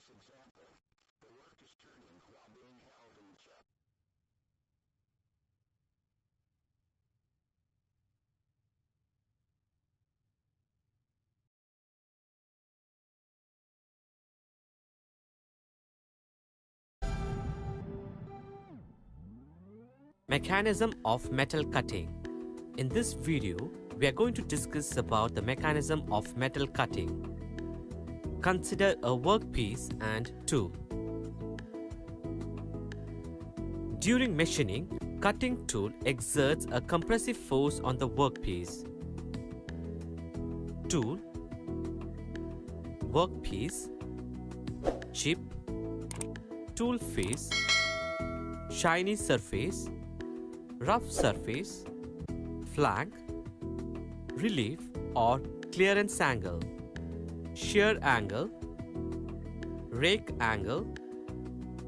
this example, the work is turning while being held in check. Mechanism of metal cutting. In this video, we are going to discuss about the mechanism of metal cutting. Consider a workpiece and tool. During machining, cutting tool exerts a compressive force on the workpiece. Tool, workpiece, chip, tool face, shiny surface, rough surface, flank, relief or clearance angle, shear angle, rake angle.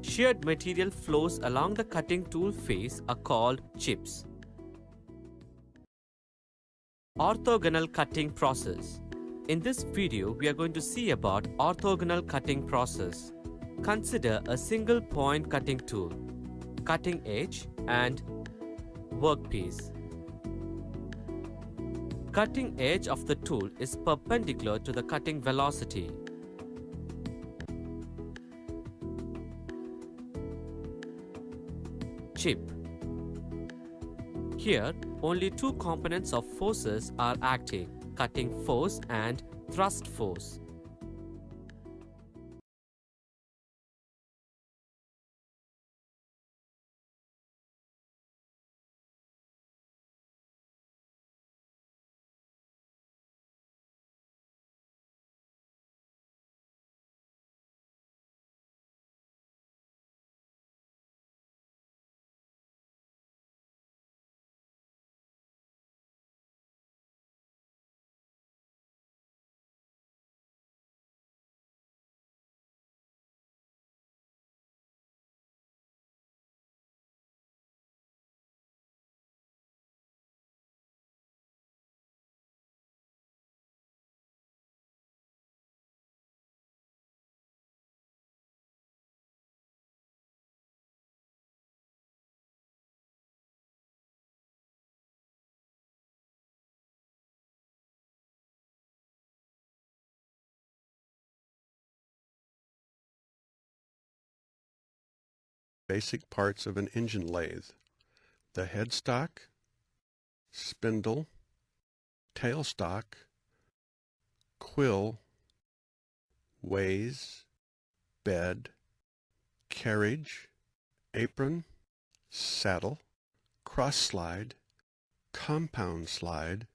Sheared material flows along the cutting tool face are called chips. Orthogonal cutting process. In this video, we are going to see about orthogonal cutting process. Consider a single point cutting tool, cutting edge and workpiece. Cutting edge of the tool is perpendicular to the cutting velocity. Chip. Here, only two components of forces are acting, cutting force and thrust force. Basic parts of an engine lathe: the headstock, spindle, tailstock, quill, ways, bed, carriage, apron, saddle, cross slide, compound slide,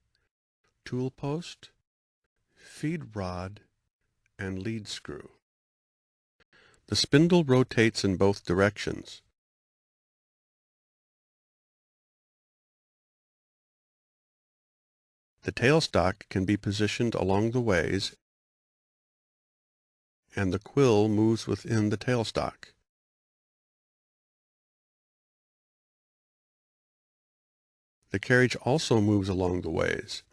tool post, feed rod, and lead screw. The spindle rotates in both directions. The tailstock can be positioned along the ways, and the quill moves within the tailstock. The carriage also moves along the ways.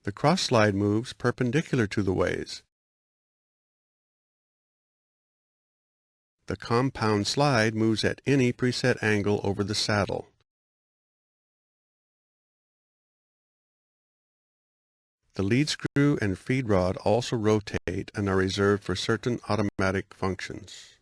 The cross slide moves perpendicular to the ways. The compound slide moves at any preset angle over the saddle. The lead screw and feed rod also rotate and are reserved for certain automatic functions.